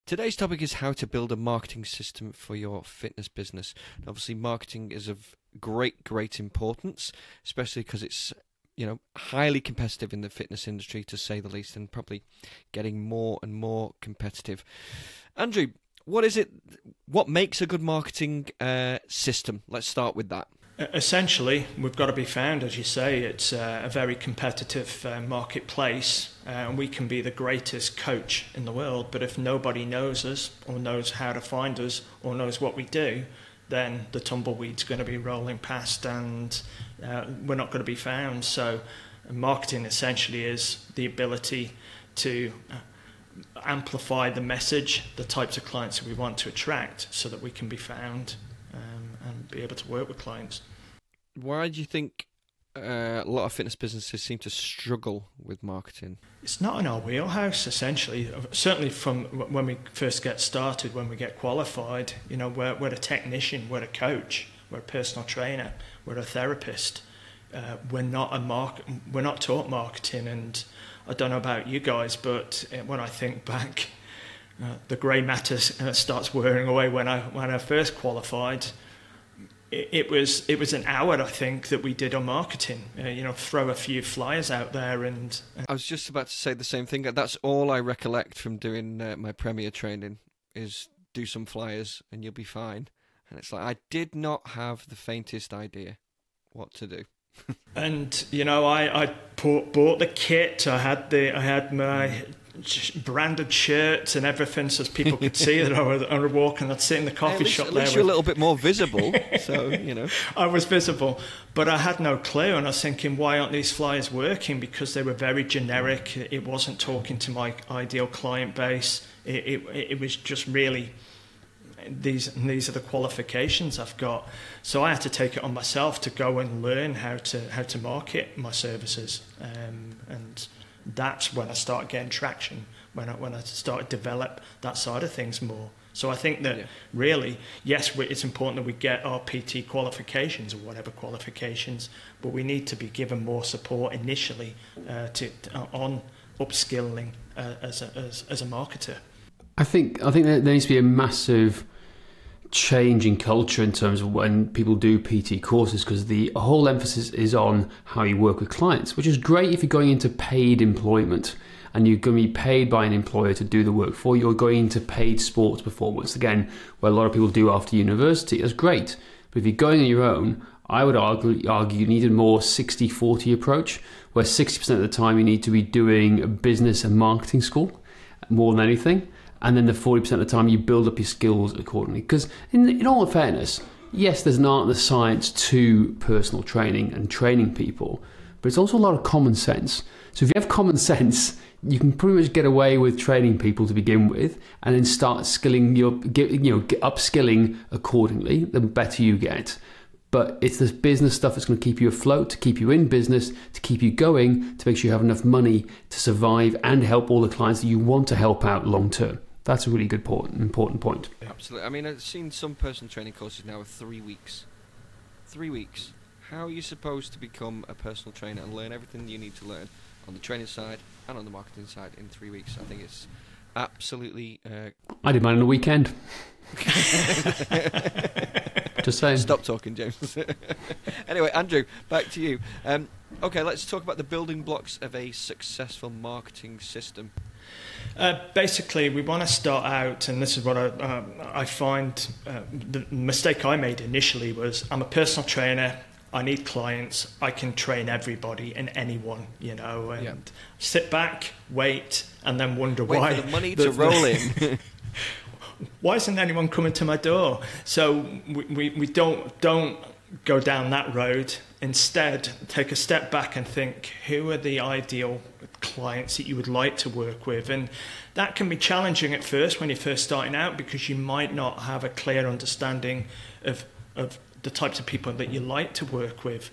Today's topic is how to build a marketing system for your fitness business. Obviously, marketing is of great importance, especially because it's highly competitive in the fitness industry, to say the least, and probably getting more and more competitive. Andrew, what makes a good marketing system? Let's start with that. Essentially, we've got to be found, as you say. It's a very competitive marketplace, and we can be the greatest coach in the world, but if nobody knows us or knows how to find us or knows what we do, then the tumbleweed's going to be rolling past and we're not going to be found. So marketing essentially is the ability to amplify the message, the types of clients that we want to attract, so that we can be found and be able to work with clients. Why do you think a lot of fitness businesses seem to struggle with marketing? It's not in our wheelhouse, essentially. Certainly from when we first get started, when we get qualified, we're a technician, we're a coach, we're a personal trainer, we're a therapist. We're not taught marketing, and I don't know about you guys, but when I think back, the grey matter starts wearing away. When I first qualified, it was an hour, I think, that we did on marketing. Throw a few flyers out there, and I was just about to say the same thing. That's all I recollect from doing my Premier training is do some flyers and you'll be fine. And it's like I did not have the faintest idea what to do. And I bought the kit. I had my branded shirts and everything, so people could see that I was walking. I'd sit in the coffee shop there. At least you're a little bit more visible, so I was visible, but I had no clue, and I was thinking, why aren't these flyers working? Because they were very generic. It wasn't talking to my ideal client base. It was just really, these are the qualifications I've got. So I had to take it on myself to go and learn how to market my services, and that's when I started getting traction, when I started to develop that side of things more. So I think that really, yes, it's important that we get our PT qualifications or whatever qualifications, but we need to be given more support initially on upskilling as a marketer. I think there needs to be a massive change in culture in terms of when people do PT courses, because the whole emphasis is on how you work with clients, which is great if you're going into paid employment and you're going to be paid by an employer to do the work for you, or going into paid sports performance, again, where a lot of people do after university. That's great. But if you're going on your own, I would argue you need a more 60-40 approach, where 60% of the time you need to be doing a business and marketing school more than anything. And then the 40% of the time you build up your skills accordingly. Because in all fairness, yes, there's an art and a science to personal training and training people, but it's also a lot of common sense. So if you have common sense, you can pretty much get away with training people to begin with, and then start upskilling accordingly. The better you get. But it's this business stuff that's going to keep you afloat, to keep you in business, to keep you going, to make sure you have enough money to survive and help all the clients that you want to help out long term. That's a really good important point. Absolutely. I mean, I've seen some personal training courses now of 3 weeks. 3 weeks. How are you supposed to become a personal trainer and learn everything you need to learn on the training side and on the marketing side in 3 weeks? I think it's absolutely... I did mine on a weekend. Just saying. Stop talking, James. Anyway, Andrew, back to you. Okay, let's talk about the building blocks of a successful marketing system. Basically, we want to start out, and this is what I find the mistake I made initially was, I'm a personal trainer, I need clients, I can train everybody and anyone, and sit back, wait, and then wonder why. Wait for the money to roll in. Why isn't anyone coming to my door? So we don't go down that road. Instead, take a step back and think, who are the ideal clients that you would like to work with? And that can be challenging at first when you're first starting out, because you might not have a clear understanding of the types of people that you like to work with.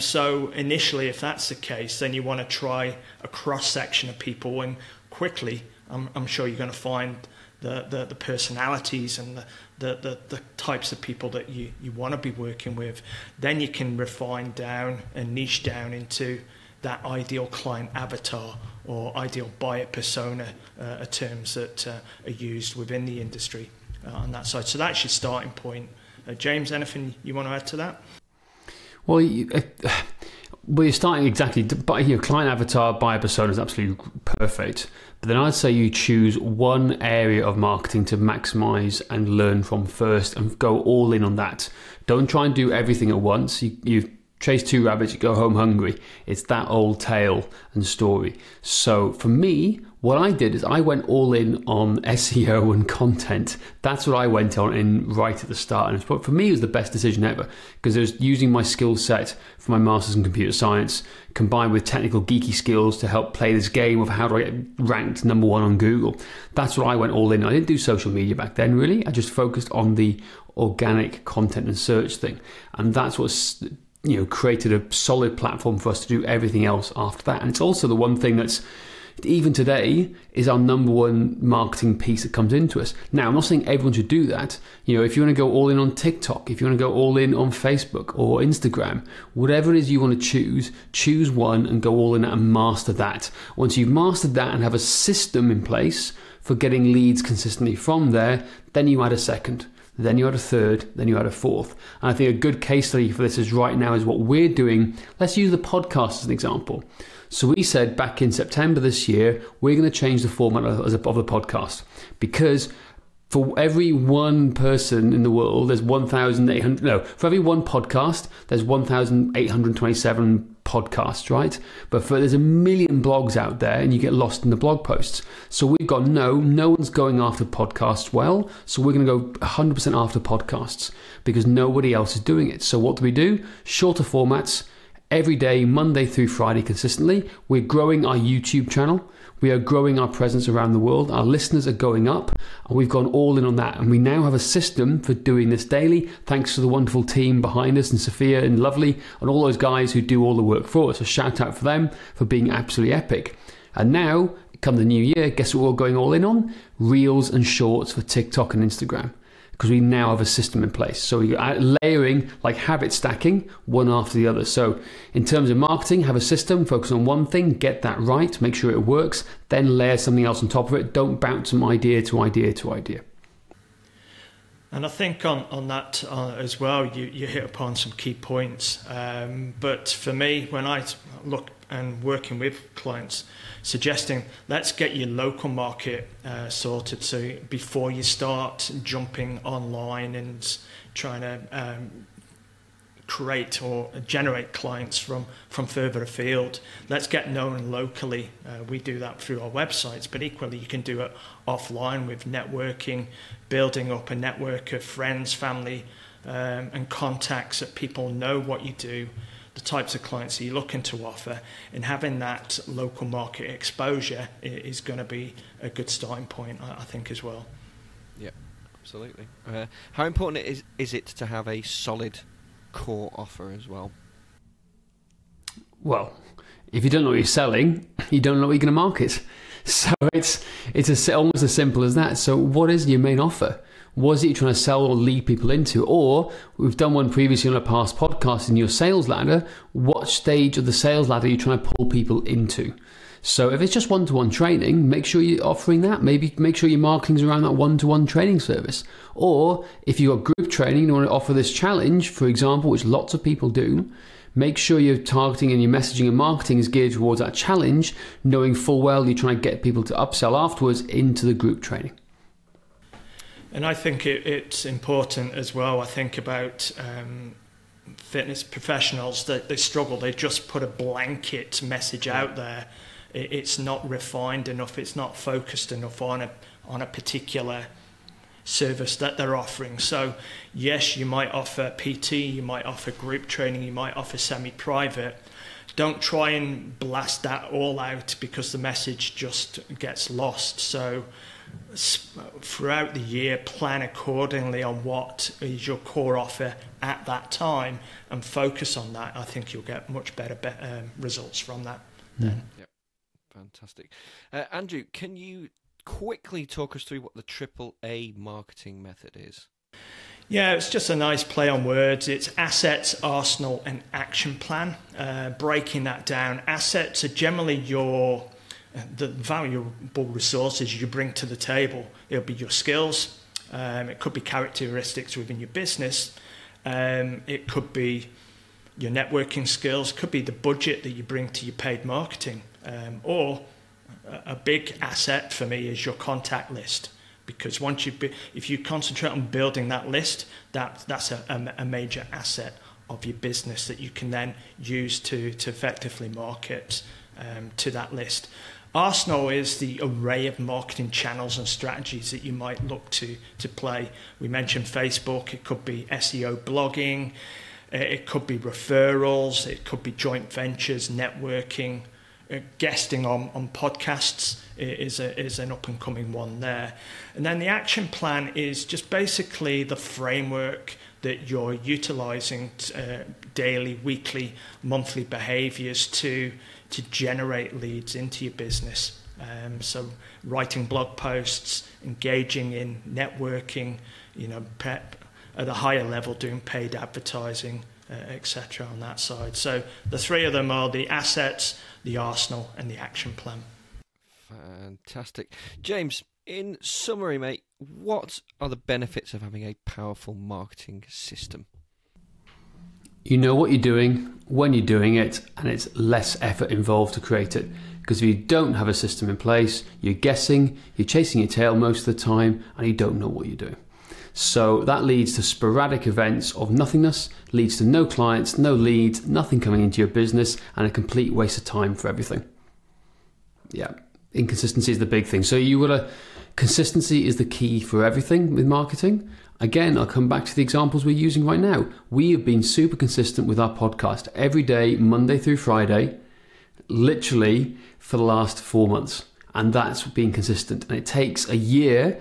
So initially, if that's the case, then you want to try a cross-section of people, and quickly, I'm sure you're going to find the personalities and the types of people that you want to be working with. Then you can refine down and niche down into that ideal client avatar or ideal buyer persona are terms that are used within the industry on that side. So that's your starting point. James, anything you want to add to that? Well, you're starting exactly. Client avatar, buyer persona is absolutely perfect. But then I'd say you choose one area of marketing to maximize and learn from first, and go all in on that. Don't try and do everything at once. You chase two rabbits, you go home hungry. It's that old tale and story. So for me, what I did is I went all in on SEO and content. That's what I went on in right at the start. And for me, it was the best decision ever, because it was using my skill set for my master's in computer science combined with technical geeky skills to help play this game of how do I get ranked number one on Google. That's what I went all in. I didn't do social media back then, really. I just focused on the organic content and search thing. And that's what's created a solid platform for us to do everything else after that. And it's also the one thing that's, even today, is our number one marketing piece that comes into us. Now, I'm not saying everyone should do that. If you want to go all in on TikTok, if you want to go all in on Facebook or Instagram, whatever it is you want to choose one and go all in and master that. Once you've mastered that and have a system in place for getting leads consistently from there, then you add a second. Then you add a third, then you add a fourth. And I think a good case study for this is right now is what we're doing. Let's use the podcast as an example. So we said back in September this year, we're going to change the format of the podcast, because for every one person in the world, there's 1,800, no, for every one podcast, there's 1,827 podcasts, right? But there's a million blogs out there and you get lost in the blog posts. So we've got no one's going after podcasts well. So we're going to go 100% after podcasts because nobody else is doing it. So what do? Shorter formats, every day, Monday through Friday consistently. We're growing our YouTube channel. We are growing our presence around the world. Our listeners are going up, and we've gone all in on that. And we now have a system for doing this daily, thanks to the wonderful team behind us, and Sophia and Lovely, and all those guys who do all the work for us. So shout out for them for being absolutely epic. And now, come the new year, guess what we're going all in on? Reels and shorts for TikTok and Instagram, because we now have a system in place. So you're layering, like habit stacking, one after the other. So in terms of marketing, have a system, focus on one thing, get that right, make sure it works, then layer something else on top of it. Don't bounce from idea to idea to idea. And I think on that as well, you hit upon some key points. But for me, when I look and working with clients, suggesting let's get your local market sorted, so before you start jumping online and trying to create or generate clients from further afield, let's get known locally. We do that through our websites, but equally you can do it offline with networking, building up a network of friends, family and contacts that people know what you do, the types of clients that you're looking to offer, and having that local market exposure is going to be a good starting point, I think, as well. Yeah, absolutely. How important is it to have a solid core offer as well? Well, if you don't know what you're selling, you don't know what you're going to market. So it's almost as simple as that. So what is your main offer? What is it you're trying to sell or lead people into? Or we've done one previously on a past podcast in your sales ladder. What stage of the sales ladder are you trying to pull people into? So if it's just one-to-one training, make sure you're offering that. Maybe make sure your marketing's around that one-to-one training service. Or if you've got group training and you want to offer this challenge, for example, which lots of people do, make sure your targeting and your messaging and marketing is geared towards that challenge, knowing full well you're trying to get people to upsell afterwards into the group training. And I think it's important as well. I think about fitness professionals that they struggle. They just put a blanket message out there. It's not refined enough. It's not focused enough on a particular service that they're offering. So yes, you might offer PT, you might offer group training, you might offer semi-private. Don't try and blast that all out because the message just gets lost. So throughout the year, plan accordingly on what is your core offer at that time and focus on that. I think you'll get much better results from that then. Yep. Fantastic. Andrew, can you quickly talk us through what the AAA marketing method is? Yeah, it's just a nice play on words. It's assets, arsenal, and action plan. Breaking that down, assets are generally the valuable resources you bring to the table. It'll be your skills. It could be characteristics within your business. It could be your networking skills. It could be the budget that you bring to your paid marketing. Or a big asset for me is your contact list. Because if you concentrate on building that list, that's a major asset of your business that you can then use to effectively market to that list. Arsenal is the array of marketing channels and strategies that you might look to play. We mentioned Facebook. It could be SEO blogging. It could be referrals. It could be joint ventures, networking. Guesting on podcasts is an up-and-coming one there. And then the action plan is just basically the framework that you're utilizing daily, weekly, monthly behaviors to generate leads into your business. So writing blog posts, engaging in networking, at a higher level, doing paid advertising, etc. on that side. So the three of them are the assets, the arsenal, and the action plan. Fantastic. James, in summary, mate, what are the benefits of having a powerful marketing system? You know what you're doing, when you're doing it, and it's less effort involved to create it. Because if you don't have a system in place, you're guessing, you're chasing your tail most of the time, and you don't know what you're doing. So that leads to sporadic events of nothingness, leads to no clients, no leads, nothing coming into your business, and a complete waste of time for everything. Yeah, inconsistency is the big thing. So consistency is the key for everything with marketing. Again, I'll come back to the examples we're using right now. We have been super consistent with our podcast every day, Monday through Friday, literally for the last 4 months. And that's been consistent. And it takes a year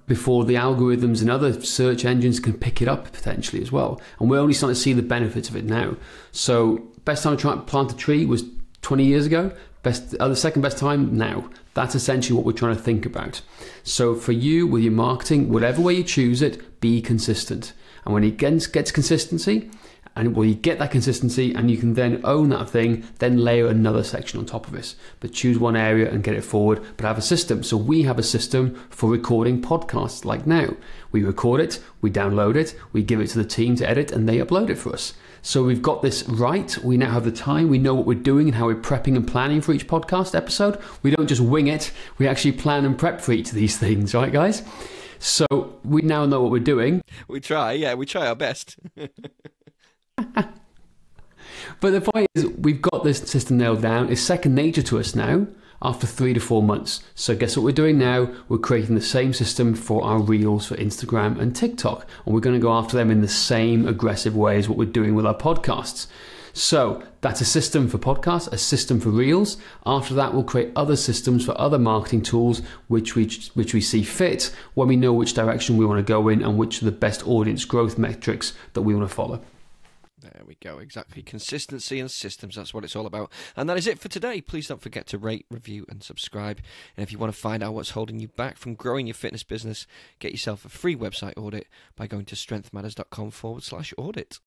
before the algorithms and other search engines can pick it up potentially as well. And we're only starting to see the benefits of it now. So best time to try and plant a tree was 20 years ago. The second best time now. That's essentially what we're trying to think about. So for you, with your marketing, whatever way you choose it, be consistent. And when it gets consistency, and you get that consistency and you can then own that thing, then layer another section on top of it. But choose one area and get it forward, but have a system. So we have a system for recording podcasts like now. We record it, we download it, we give it to the team to edit, and they upload it for us. So we've got this right. We now have the time. We know what we're doing and how we're prepping and planning for each podcast episode. We don't just wing it. We actually plan and prep for each of these things, right, guys? So we now know what we're doing. We try our best. But the point is, we've got this system nailed down. It's second nature to us now after 3 to 4 months. So guess what we're doing now? We're creating the same system for our reels for Instagram and TikTok. And we're going to go after them in the same aggressive way as what we're doing with our podcasts. So that's a system for podcasts, a system for reels. After that, we'll create other systems for other marketing tools, which we see fit when we know which direction we want to go in and which are the best audience growth metrics that we want to follow. There we go, exactly. Consistency and systems, that's what it's all about. And that is it for today. Please don't forget to rate, review and subscribe. And if you want to find out what's holding you back from growing your fitness business, get yourself a free website audit by going to strengthmatters.com/audit.